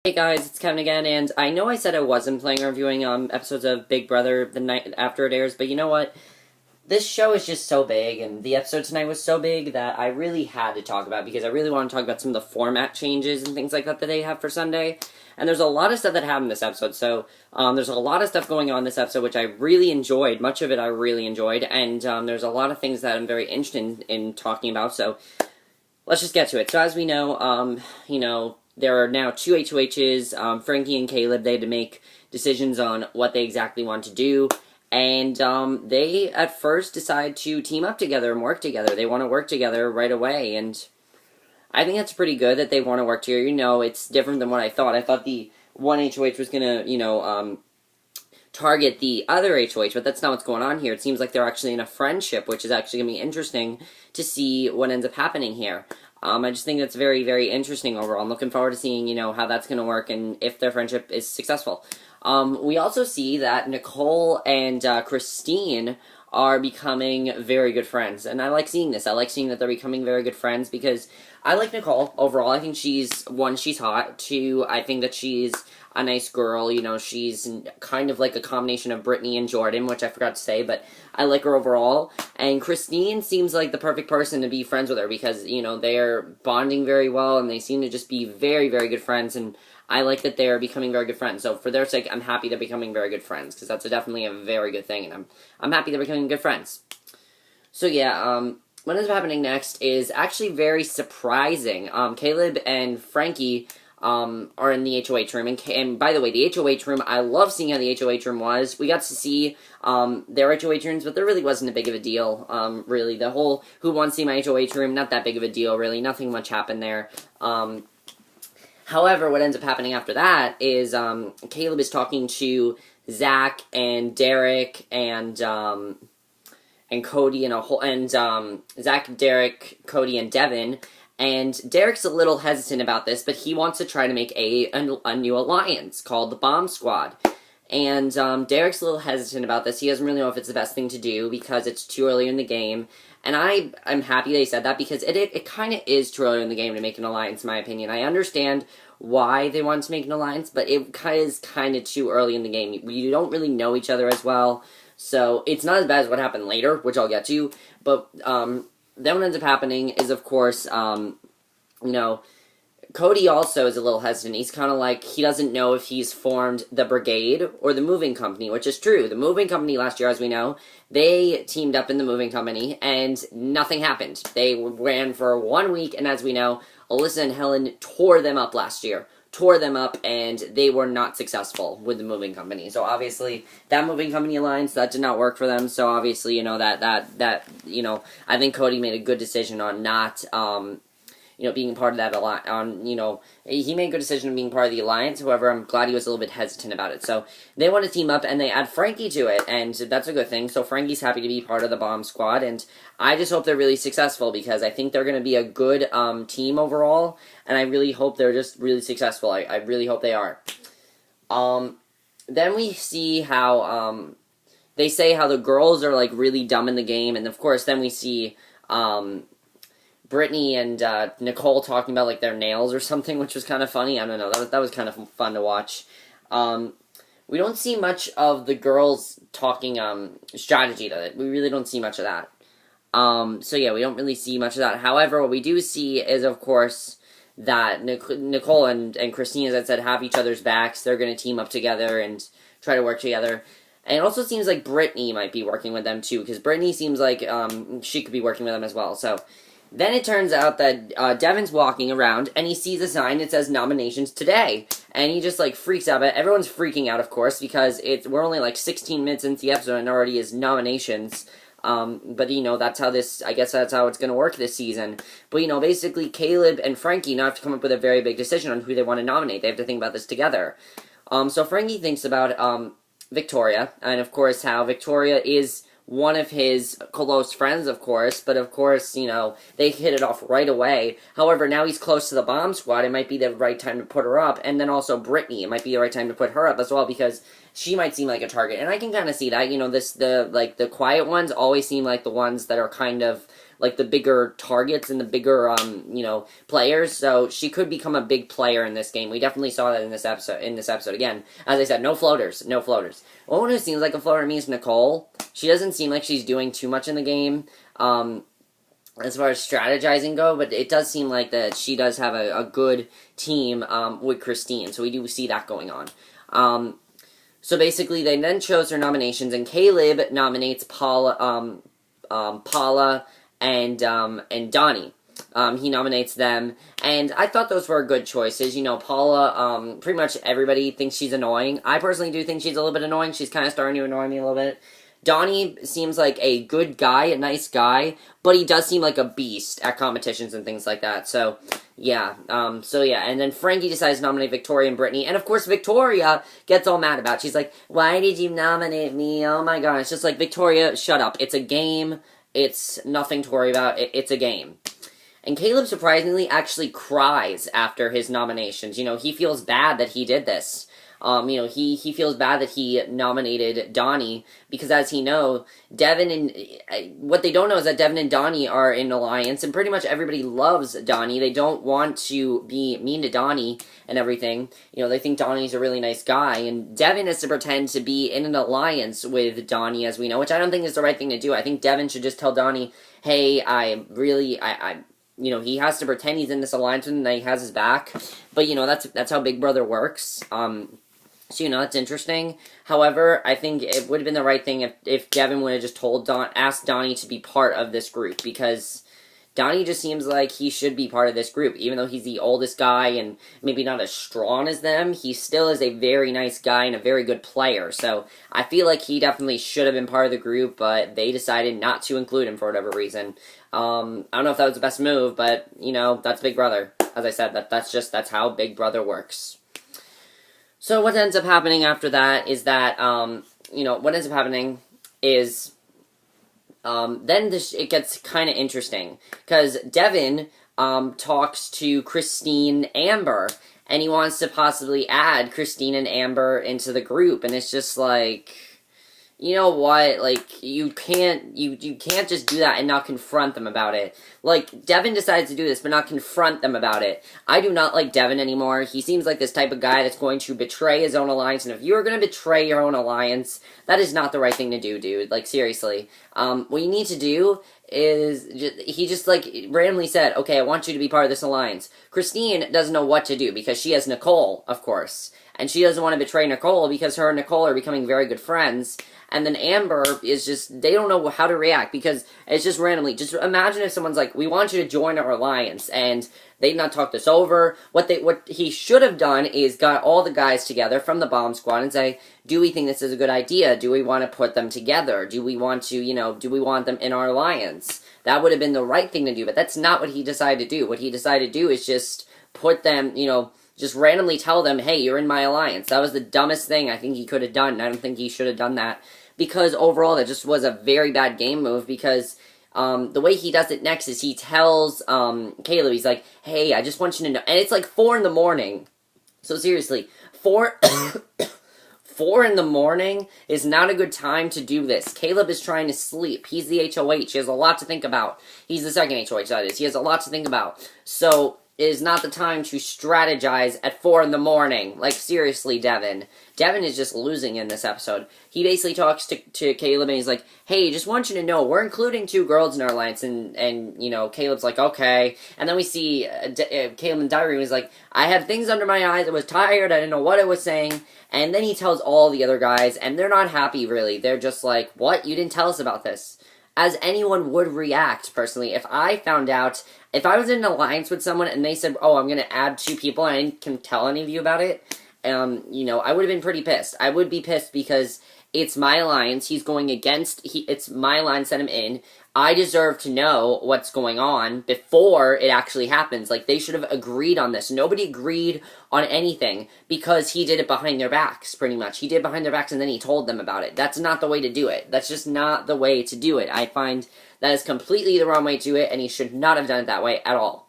Hey guys, it's Kevin again, and I know I said I wasn't planning on reviewing episodes of Big Brother the night after it airs, but you know what? This show is just so big, and the episode tonight was so big that I really had to talk about, because I really want to talk about some of the format changes and things like that they have for Sunday. And there's a lot of stuff that happened this episode, so there's a lot of stuff going on this episode which I really enjoyed. Much of it I really enjoyed, and there's a lot of things that I'm very interested in talking about, so let's just get to it. So as we know, there are now two HOHs, Frankie and Caleb. They had to make decisions on what they exactly want to do, and they at first decide to team up together and work together. They want to work together right away, and I think that's pretty good that they want to work together. It's different than what I thought. I thought the one HOH was going to, target the other HOH, but that's not what's going on here. It seems like they're actually in a friendship, which is actually going to be interesting to see what ends up happening here. I just think that's very, very interesting overall. I'm looking forward to seeing, how that's going to work and if their friendship is successful. We also see that Nicole and Christine are becoming very good friends, and I like seeing this. I like seeing that they're becoming very good friends because I like Nicole overall. I think she's hot. Two, I think that she's a nice girl. She's kind of like a combination of Brittany and Jordan, which I forgot to say, but I like her overall. And Christine seems like the perfect person to be friends with her because, they're bonding very well and they seem to just be very, very good friends, and I like that they're becoming very good friends. So for their sake, I'm happy they're becoming very good friends because that's definitely a very good thing, and I'm happy they're becoming good friends. So yeah, what ends up happening next is actually very surprising. Caleb and Frankie are in the HOH room, and by the way, the HOH room, I love seeing how the HOH room was. We got to see their HOH rooms, but there really wasn't a big of a deal, really. The whole Who Wants to See My HOH room, not that big of a deal, really. Nothing much happened there. However, what ends up happening after that is Caleb is talking to Zach and Derek and Cody and Zach, Derek, Cody, and Devin. And Derek's a little hesitant about this, but he wants to try to make a new alliance called the Bomb Squad. And Derek's a little hesitant about this. He doesn't really know if it's the best thing to do because it's too early in the game. And I'm happy they said that because it kind of is too early in the game to make an alliance, in my opinion. I understand why they want to make an alliance, but it is kind of too early in the game. We don't really know each other as well, so it's not as bad as what happened later, which I'll get to. But then what ends up happening is, of course, Cody also is a little hesitant. He's kind of like, he doesn't know if he's formed the Brigade or the Moving Company, which is true. The Moving Company last year, as we know, they teamed up in the Moving Company, and nothing happened. They ran for 1 week, and as we know, Alyssa and Helen tore them up last year. Tore them up, and they were not successful with the Moving Company. So obviously, that Moving Company alliance, that did not work for them. So obviously, I think Cody made a good decision on not, being part of that alliance. He made a good decision of being part of the alliance. However, I'm glad he was a little bit hesitant about it. So they want to team up, and they add Frankie to it, and that's a good thing. So Frankie's happy to be part of the Bomb Squad, and I just hope they're really successful because I think they're going to be a good team overall, and I really hope they're just really successful. I really hope they are. Then we see how they say how the girls are like really dumb in the game, and of course then we see Brittany and Nicole talking about like their nails or something, which was kind of funny. I don't know. That was kind of fun to watch. We don't see much of the girls talking strategy to it. We really don't see much of that. So yeah, we don't really see much of that. However, what we do see is, of course, that Nicole and Christine, as I said, have each other's backs. They're going to team up together and try to work together. And it also seems like Brittany might be working with them too, because Brittany seems like she could be working with them as well. So then it turns out that Devin's walking around, and he sees a sign that says nominations today. And he just, like, freaks out. Everyone's freaking out, of course, because we're only, like, 16 minutes into the episode, and it already is nominations. But, that's how I guess that's how it's going to work this season. But, basically, Caleb and Frankie now have to come up with a very big decision on who they want to nominate. They have to think about this together. So Frankie thinks about Victoria, and, of course, how Victoria is one of his close friends, of course, but of course, they hit it off right away. However, now he's close to the Bomb Squad, it might be the right time to put her up, and then also Brittany, it might be the right time to put her up as well, because she might seem like a target, and I can kind of see that, the quiet ones always seem like the ones that are kind of like, the bigger targets and the bigger, players, so she could become a big player in this game. We definitely saw that in this episode. Again, as I said, no floaters. One who seems like a floater to me is Nicole. She doesn't seem like she's doing too much in the game, as far as strategizing go, but it does seem like that she does have a good team, with Christine, so we do see that going on. So basically, they then chose their nominations, and Caleb nominates Paula and Donnie. He nominates them, and I thought those were good choices. You know, Paula, pretty much everybody thinks she's annoying. I personally do think she's a little bit annoying. She's kind of starting to annoy me a little bit. Donnie seems like a good guy, a nice guy, but he does seem like a beast at competitions and things like that. So, yeah. And then Frankie decides to nominate Victoria and Brittany, and of course Victoria gets all mad about it. She's like, why did you nominate me? Oh my god. It's just like, Victoria, shut up. It's a game. It's nothing to worry about. It's a game. And Caleb, surprisingly, actually cries after his nominations. You know, he feels bad that he did this. He feels bad that he nominated Donnie, because as he know, Devin and, what they don't know is that Devin and Donnie are in an alliance, and pretty much everybody loves Donnie. They don't want to be mean to Donnie and everything. You know, they think Donnie's a really nice guy, and Devin has to pretend to be in an alliance with Donnie, as we know, which I don't think is the right thing to do. I think Devin should just tell Donnie, hey, he has to pretend he's in this alliance with him, that he has his back. But, that's how Big Brother works. So, that's interesting. However, I think it would have been the right thing if Devin would have just asked Donnie to be part of this group, because Donnie just seems like he should be part of this group. Even though he's the oldest guy and maybe not as strong as them, he still is a very nice guy and a very good player. So, I feel like he definitely should have been part of the group, but they decided not to include him for whatever reason. I don't know if that was the best move, but, that's Big Brother. As I said, that's how Big Brother works. So what ends up happening after that is that, then it gets kind of interesting, because Devin, talks to Christine Amber, and he wants to possibly add Christine and Amber into the group, and it's just like, you know what, like, you can't just do that and not confront them about it. Like, Devin decides to do this, but not confront them about it. I do not like Devin anymore. He seems like this type of guy that's going to betray his own alliance, and if you are going to betray your own alliance, that is not the right thing to do, dude. Like, seriously. What you need to do is, he just, randomly said, okay, I want you to be part of this alliance. Christine doesn't know what to do, because she has Nicole, of course. And she doesn't want to betray Nicole, because her and Nicole are becoming very good friends. And then Amber is just, they don't know how to react, because it's just randomly. Just imagine if someone's like, we want you to join our alliance, and they've not talked this over. What he should have done is got all the guys together from the bomb squad and say, do we think this is a good idea? Do we want to put them together? Do we want to, do we want them in our alliance? That would have been the right thing to do, but that's not what he decided to do. What he decided to do is just put them, just randomly tell them, hey, you're in my alliance. That was the dumbest thing I think he could have done, and I don't think he should have done that. Because overall, that just was a very bad game move, because the way he does it next is he tells Caleb, he's like, hey, I just want you to know, and it's like 4 in the morning. So seriously, 4 in the morning is not a good time to do this. Caleb is trying to sleep. He's the HOH. He has a lot to think about. He's the second HOH, that is. He has a lot to think about. So it is not the time to strategize at 4 in the morning. Like, seriously, Devin. Devin is just losing in this episode. He basically talks to Caleb, and he's like, hey, just want you to know, we're including 2 girls in our alliance, and Caleb's like, okay. And then we see Caleb in diary room, he's like, I have things under my eyes, I was tired, I didn't know what I was saying. And then he tells all the other guys, and they're not happy, really. They're just like, what? You didn't tell us about this. As anyone would react, personally, if I found out, if I was in an alliance with someone, and they said, oh, I'm going to add 2 people, and I didn't tell any of you about it, I would have been pretty pissed. I would be pissed because it's my alliance, he's going against, it's my alliance that I'm in, I deserve to know what's going on before it actually happens. Like, they should have agreed on this. Nobody agreed on anything because he did it behind their backs, pretty much. He did it behind their backs and then he told them about it. That's not the way to do it. That's just not the way to do it. I find that is completely the wrong way to do it, and he should not have done it that way at all.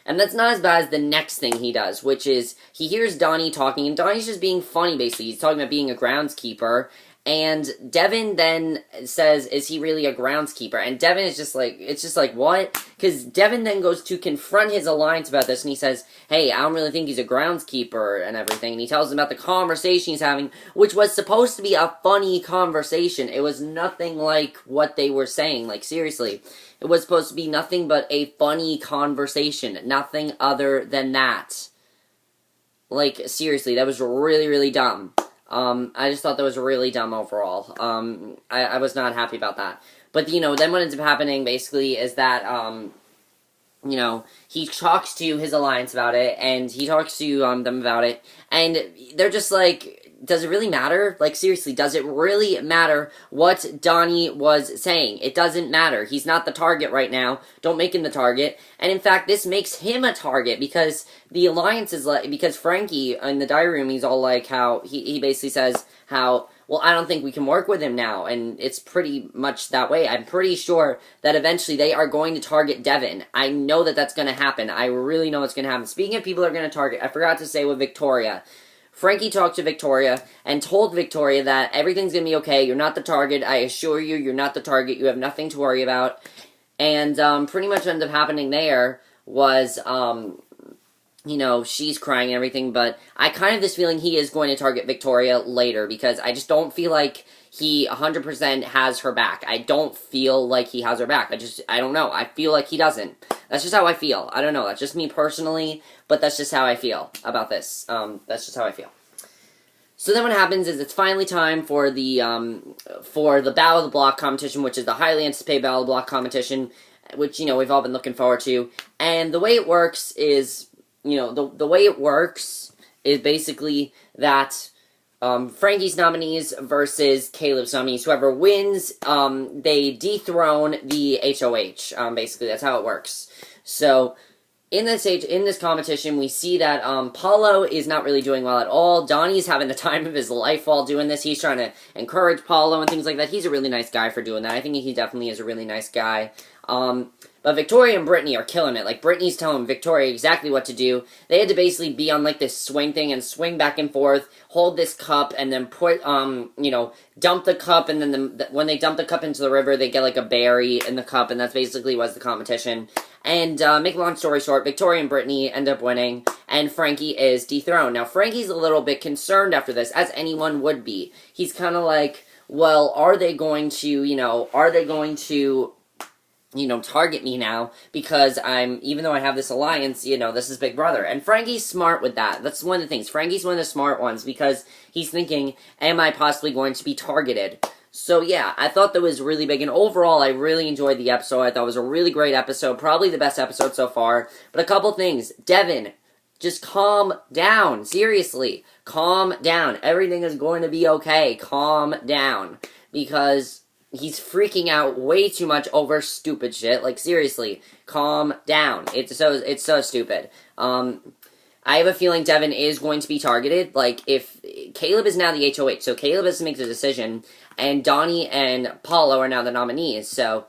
And that's not as bad as the next thing he does, which is, he hears Donnie talking, and Donnie's just being funny, basically. He's talking about being a groundskeeper, And Devin then says, is he really a groundskeeper? And Devin is just like, it's just like, what? Because Devin then goes to confront his alliance about this, and he says, hey, I don't really think he's a groundskeeper and everything. And he tells them about the conversation he's having, which was supposed to be a funny conversation. It was nothing like what they were saying. Like, seriously. It was supposed to be nothing but a funny conversation. Nothing other than that. Like, seriously, that was really, really dumb. I just thought that was really dumb overall. I was not happy about that. But, you know, then what ends up happening, basically, is that, you know, he talks to his alliance about it, and he talks to, them about it, and they're just like, does it really matter? Like, seriously, does it really matter what Donnie was saying? It doesn't matter. He's not the target right now. Don't make him the target. And in fact, this makes him a target, because the alliance is like, because Frankie, in the diary room, he's all like how, he basically says how, well, I don't think we can work with him now, and it's pretty much that way. I'm pretty sure that eventually they are going to target Devin. I know that that's going to happen. I really know it's going to happen. Speaking of people that are going to target, I forgot to say with Victoria. Frankie talked to Victoria and told Victoria that everything's going to be okay. You're not the target. I assure you, you're not the target. You have nothing to worry about. And pretty much what ended up happening there was, you know, she's crying and everything, but I kind of have this feeling he is going to target Victoria later, because I just don't feel like he 100% has her back. I don't feel like he has her back. I don't know. I feel like he doesn't. That's just how I feel. I don't know. That's just me personally, but that's just how I feel about this. That's just how I feel. So then what happens is it's finally time for the Battle of the Block competition, which is the highly anticipated Battle of the Block competition, which, you know, we've all been looking forward to. And the way it works is, you know, the way it works is basically that Frankie's nominees versus Caleb's nominees. Whoever wins, they dethrone the HOH. Basically, that's how it works. So, in this competition, we see that Paulo is not really doing well at all. Donnie's having the time of his life while doing this. He's trying to encourage Paulo and things like that. He's a really nice guy for doing that. I think he definitely is a really nice guy. But Victoria and Brittany are killing it. Like, Brittany's telling Victoria exactly what to do. They had to basically be on, like, this swing thing and swing back and forth, hold this cup, and then put, you know, dump the cup, and then when they dump the cup into the river, they get, like, a berry in the cup, and that's basically was the competition. And, make a long story short, Victoria and Brittany end up winning, and Frankie is dethroned. Now, Frankie's a little bit concerned after this, as anyone would be. He's kind of like, well, are they going to, you know, target me now, because even though I have this alliance, you know, this is Big Brother. And Frankie's smart with that. That's one of the things. Frankie's one of the smart ones, because he's thinking, am I possibly going to be targeted? So yeah, I thought that was really big, and overall, I really enjoyed the episode. I thought it was a really great episode, probably the best episode so far. But a couple things. Devin, just calm down. Seriously, calm down. Everything is going to be okay. Calm down. Because he's freaking out way too much over stupid shit. Like, seriously, calm down. It's so stupid. I have a feeling Devin is going to be targeted. Like, if Caleb is now the HOH, so Caleb has to make the decision, and Donnie and Paulo are now the nominees. So,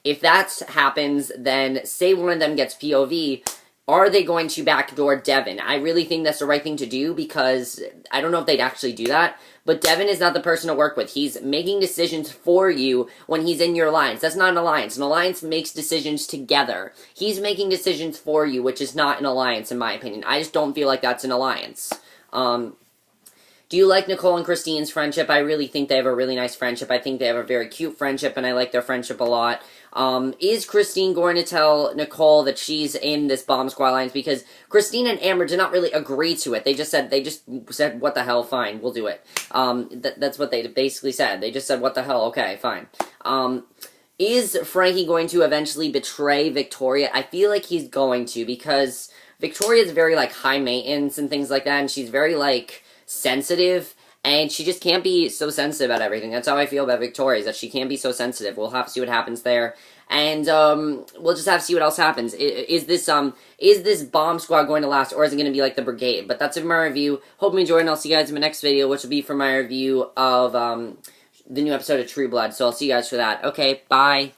if that happens, then say one of them gets POV, are they going to backdoor Devin? I really think that's the right thing to do, because I don't know if they'd actually do that, but Devin is not the person to work with. He's making decisions for you when he's in your alliance. That's not an alliance. An alliance makes decisions together. He's making decisions for you, which is not an alliance, in my opinion. I just don't feel like that's an alliance. Do you like Nicole and Christine's friendship? I really think they have a really nice friendship. I think they have a very cute friendship, and I like their friendship a lot. Is Christine going to tell Nicole that she's in this Bomb Squad alliance? Because Christine and Amber did not really agree to it. They just said, what the hell, fine, we'll do it. That's what they basically said. They just said, what the hell, okay, fine. Is Frankie going to eventually betray Victoria? I feel like he's going to, because Victoria's very, like, high maintenance and things like that, and she's very, like, sensitive, and she just can't be so sensitive about everything. That's how I feel about Victoria, is that she can't be so sensitive. We'll have to see what happens there, and we'll just have to see what else happens. Is this Bomb Squad going to last, or is it going to be like the Brigade? But that's it for my review. Hope you enjoyed, and I'll see you guys in my next video, which will be for my review of the new episode of True Blood. So I'll see you guys for that. Okay, bye.